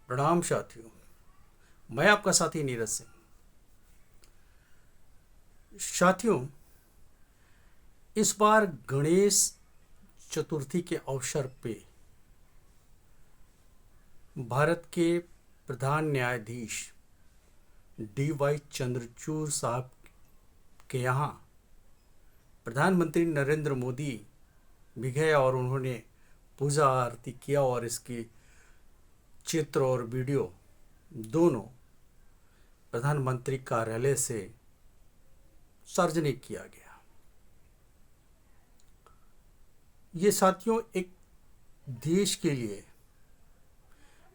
प्रणाम साथियों। मैं आपका साथी नीरज सिंह। साथियों, इस बार गणेश चतुर्थी के अवसर पे भारत के प्रधान न्यायाधीश DY चंद्रचूड़ साहब के यहाँ प्रधानमंत्री नरेंद्र मोदी भी गए और उन्होंने पूजा आरती किया और इसकी चित्र और वीडियो दोनों प्रधानमंत्री कार्यालय से सार्वजनिक किया गया। ये साथियों एक देश के लिए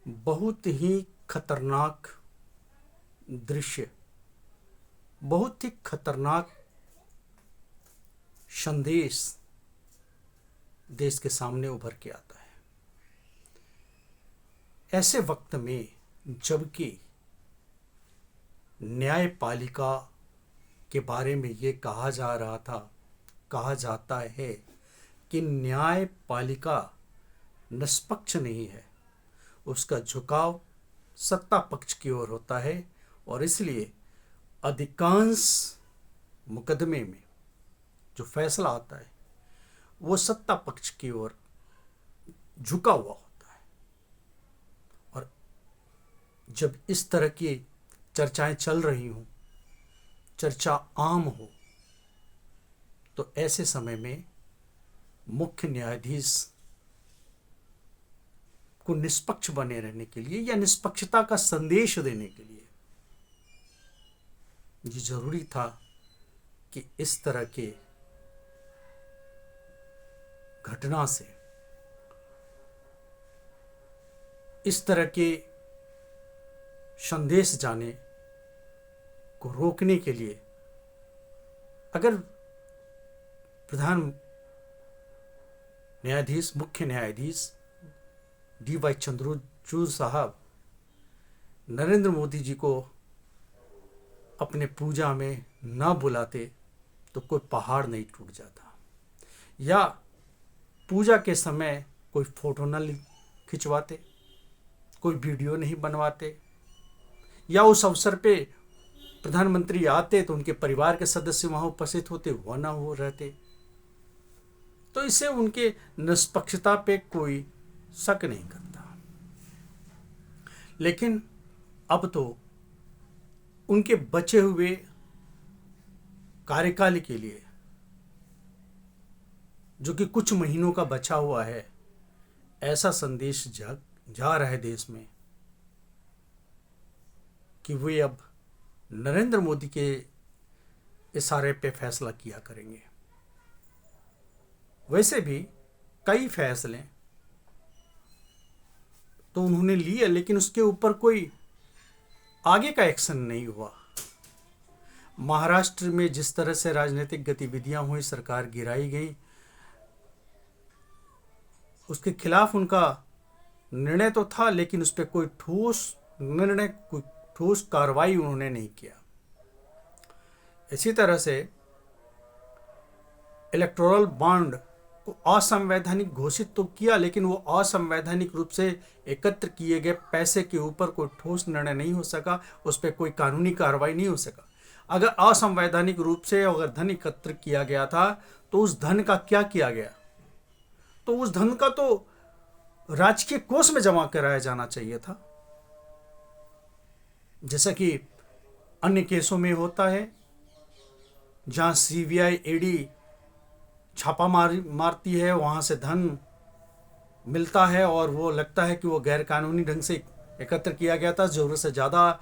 बहुत ही खतरनाक दृश्य, बहुत ही खतरनाक संदेश देश के सामने उभर के आता है। ऐसे वक्त में जबकि न्यायपालिका के बारे में ये कहा जाता है कि न्यायपालिका निष्पक्ष नहीं है, उसका झुकाव सत्ता पक्ष की ओर होता है और इसलिए अधिकांश मुकदमे में जो फैसला आता है वो सत्ता पक्ष की ओर झुका हुआ होता है। और जब इस तरह की चर्चाएं चल रही हों, चर्चा आम हो, तो ऐसे समय में मुख्य न्यायाधीश को निष्पक्ष बने रहने के लिए या निष्पक्षता का संदेश देने के लिए ये जरूरी था कि इस तरह के घटना से, इस तरह के संदेश जाने को रोकने के लिए अगर प्रधान न्यायाधीश, मुख्य न्यायाधीश DY चंद्रचूड़ साहब नरेंद्र मोदी जी को अपने पूजा में न बुलाते तो कोई पहाड़ नहीं टूट जाता, या पूजा के समय कोई फोटो न खिंचवाते, कोई वीडियो नहीं बनवाते, या उस अवसर पे प्रधानमंत्री आते तो उनके परिवार के सदस्य वहां उपस्थित होते, वह ना हो रहते, तो इससे उनके निष्पक्षता पे कोई शक नहीं करता। लेकिन अब तो उनके बचे हुए कार्यकाल के लिए, जो कि कुछ महीनों का बचा हुआ है, ऐसा संदेश जा रहा है देश में कि वे अब नरेंद्र मोदी के इशारे पे फैसला किया करेंगे। वैसे भी कई फैसले तो उन्होंने लिए, लेकिन उसके ऊपर कोई आगे का एक्शन नहीं हुआ। महाराष्ट्र में जिस तरह से राजनीतिक गतिविधियां हुई, सरकार गिराई गई, उसके खिलाफ उनका निर्णय तो था, लेकिन उस पर कोई ठोस निर्णय, कोई ठोस कार्रवाई उन्होंने नहीं किया। इसी तरह से इलेक्टोरल बॉन्ड को असंवैधानिक घोषित तो किया, लेकिन वो असंवैधानिक रूप से एकत्र किए गए पैसे के ऊपर कोई ठोस निर्णय नहीं हो सका, उस पर कोई कानूनी कार्रवाई नहीं हो सका। अगर असंवैधानिक रूप से अगर धन एकत्र किया गया था तो उस धन का क्या किया गया? तो उस धन का तो राजकीय कोष में जमा कराया जाना चाहिए था, जैसा कि अन्य केसों में होता है, जहां CBI ED छापा मारती है, वहां से धन मिलता है और वो लगता है कि वो गैर कानूनी ढंग से एकत्र किया गया था, जरूरत से ज़्यादा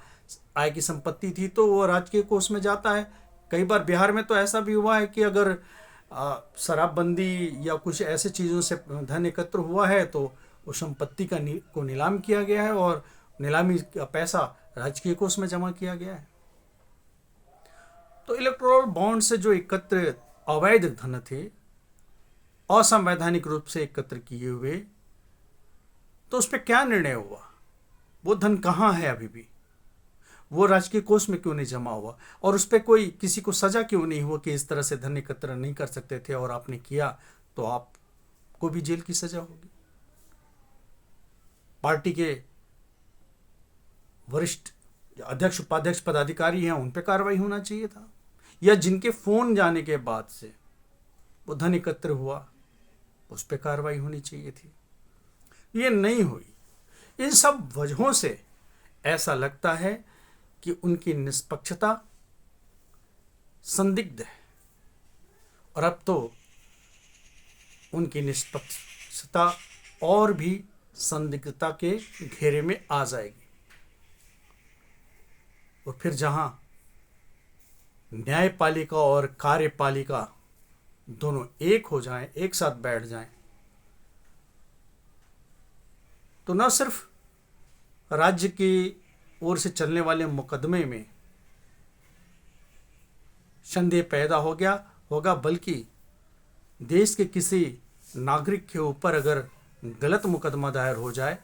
आय की संपत्ति थी, तो वो राजकीय कोष में जाता है। कई बार बिहार में तो ऐसा भी हुआ है कि अगर शराबबंदी या कुछ ऐसे चीज़ों से धन एकत्र हुआ है तो उस संपत्ति को नीलाम किया गया है और नीलामी का पैसा राजकीय कोष में जमा किया गया है। तो इलेक्टोरल बॉन्ड से जो एकत्र अवैध धन थे, असंवैधानिक रूप से एकत्र किए हुए, तो उस पर क्या निर्णय हुआ? वो धन कहाँ है अभी भी? वो राजकीय कोष में क्यों नहीं जमा हुआ? और उस पर कोई किसी को सजा क्यों नहीं हुआ कि इस तरह से धन एकत्र नहीं कर सकते थे और आपने किया तो आपको भी जेल की सजा होगी? पार्टी के वरिष्ठ अध्यक्ष उपाध्यक्ष पदाधिकारी हैं उन पे कार्रवाई होना चाहिए था, या जिनके फोन जाने के बाद से वो धन एकत्र हुआ उस पे कार्रवाई होनी चाहिए थी। ये नहीं हुई। इन सब वजहों से ऐसा लगता है कि उनकी निष्पक्षता संदिग्ध है, और अब तो उनकी निष्पक्षता और भी संदिग्धता के घेरे में आ जाएगी। और फिर जहां न्यायपालिका और कार्यपालिका दोनों एक हो जाएं, एक साथ बैठ जाएं, तो न सिर्फ राज्य की ओर से चलने वाले मुकदमे में संदेह पैदा हो गया होगा, बल्कि देश के किसी नागरिक के ऊपर अगर गलत मुकदमा दायर हो जाए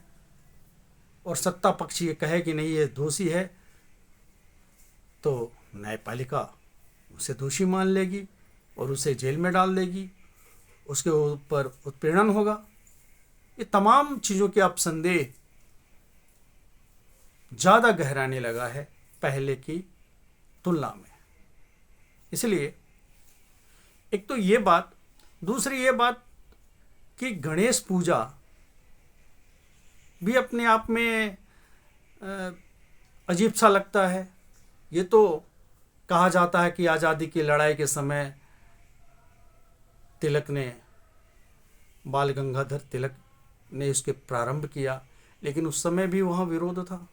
और सत्ता पक्ष ये कहे कि नहीं ये दोषी है, तो न्यायपालिका उसे दोषी मान लेगी और उसे जेल में डाल देगी, उसके ऊपर उत्पीड़न होगा। ये तमाम चीज़ों के अब संदेह ज़्यादा गहराने लगा है पहले की तुलना में। इसलिए एक तो ये बात, दूसरी ये बात कि गणेश पूजा भी अपने आप में अजीब सा लगता है। ये तो कहा जाता है कि आज़ादी की लड़ाई के समय तिलक ने, बाल गंगाधर तिलक ने इसके प्रारंभ किया, लेकिन उस समय भी वहाँ विरोध था।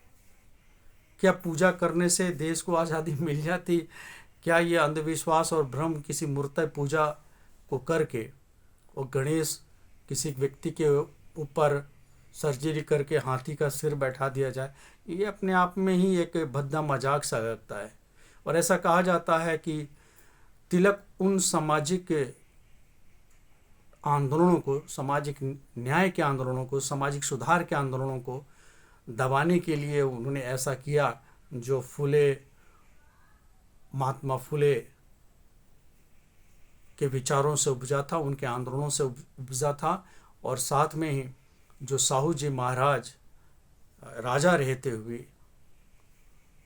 क्या पूजा करने से देश को आज़ादी मिल जाती? क्या ये अंधविश्वास और भ्रम किसी मूर्ति पूजा को करके और गणेश किसी व्यक्ति के ऊपर सर्जरी करके हाथी का सिर बैठा दिया जाए, ये अपने आप में ही एक भद्दा मजाक सा लगता है। और ऐसा कहा जाता है कि तिलक उन सामाजिक आंदोलनों को, सामाजिक न्याय के आंदोलनों को, सामाजिक सुधार के आंदोलनों को दबाने के लिए उन्होंने ऐसा किया जो महात्मा फुले के विचारों से उपजा था, उनके आंदोलनों से उपजा था। और साथ में ही जो साहू जी महाराज राजा रहते हुए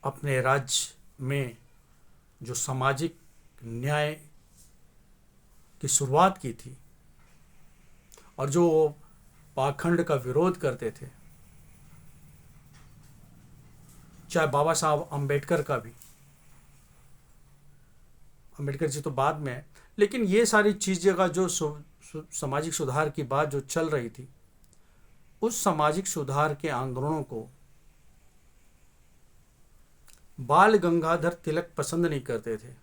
अपने राज्य में जो सामाजिक न्याय की शुरुआत की थी और जो पाखंड का विरोध करते थे, चाहे बाबा साहब अम्बेडकर का भी, अम्बेडकर जी तो बाद में, लेकिन ये सारी चीज़ें का जो सामाजिक सुधार की बात जो चल रही थी, उस सामाजिक सुधार के आंदोलनों को बाल गंगाधर तिलक पसंद नहीं करते थे,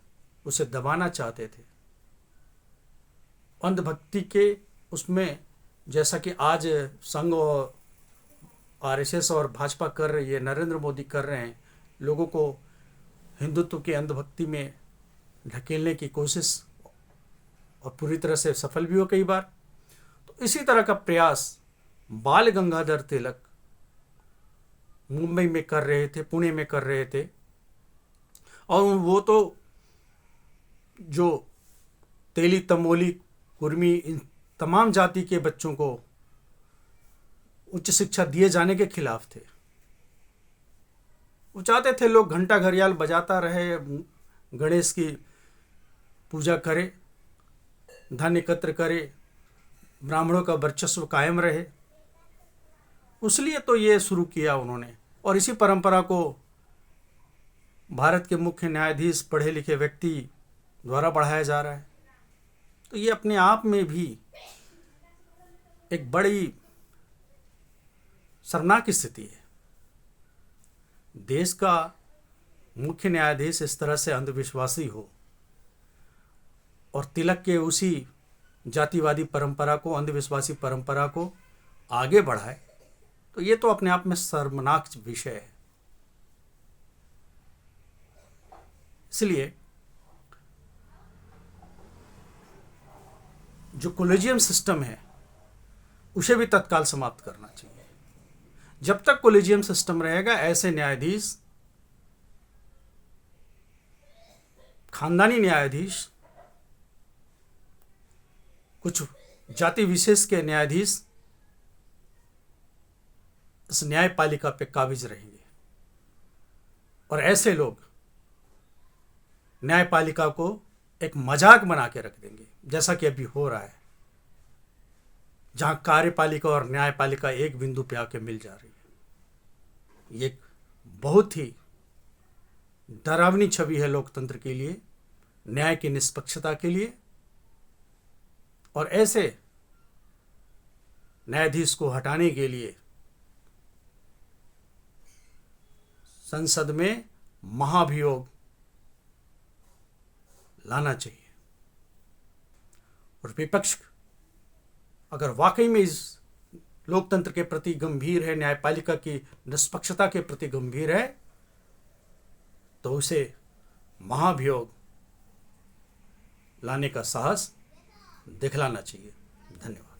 उसे दबाना चाहते थे। अंधभक्ति के उसमें, जैसा कि आज संघ और आरएसएस और भाजपा कर रही है, नरेंद्र मोदी कर रहे हैं, लोगों को हिंदुत्व के अंधभक्ति में ढकेलने की कोशिश, और पूरी तरह से सफल भी हो कई बार। तो इसी तरह का प्रयास बाल गंगाधर तिलक मुंबई में कर रहे थे, पुणे में कर रहे थे। और वो तो जो तेली, तमोली, कुर्मी, इन तमाम जाति के बच्चों को उच्च शिक्षा दिए जाने के खिलाफ थे। वो चाहते थे लोग घंटा घड़ियाल बजाता रहे, गणेश की पूजा करे, धन एकत्र करे, ब्राह्मणों का वर्चस्व कायम रहे। इसलिए तो ये शुरू किया उन्होंने, और इसी परंपरा को भारत के मुख्य न्यायाधीश पढ़े लिखे व्यक्ति द्वारा बढ़ाया जा रहा है। तो ये अपने आप में भी एक बड़ी शर्मनाक स्थिति है। देश का मुख्य न्यायाधीश इस तरह से अंधविश्वासी हो और तिलक के उसी जातिवादी परंपरा को, अंधविश्वासी परंपरा को आगे बढ़ाए, तो ये तो अपने आप में शर्मनाक विषय है। इसलिए जो कॉलेजियम सिस्टम है उसे भी तत्काल समाप्त करना चाहिए। जब तक कॉलेजियम सिस्टम रहेगा, ऐसे न्यायाधीश, खानदानी न्यायाधीश, कुछ जाति विशेष के न्यायाधीश इस न्यायपालिका पे काबिज रहेंगे। और ऐसे लोग न्यायपालिका को एक मजाक बना के रख देंगे, जैसा कि अभी हो रहा है, जहां कार्यपालिका और न्यायपालिका एक बिंदु पे आके मिल जा रही है। ये एक बहुत ही डरावनी छवि है लोकतंत्र के लिए, न्याय की निष्पक्षता के लिए। और ऐसे न्यायाधीश को हटाने के लिए संसद में महाभियोग लाना चाहिए। और विपक्ष अगर वाकई में इस लोकतंत्र के प्रति गंभीर है, न्यायपालिका की निष्पक्षता के प्रति गंभीर है, तो उसे महाभियोग लाने का साहस दिखलाना चाहिए। धन्यवाद।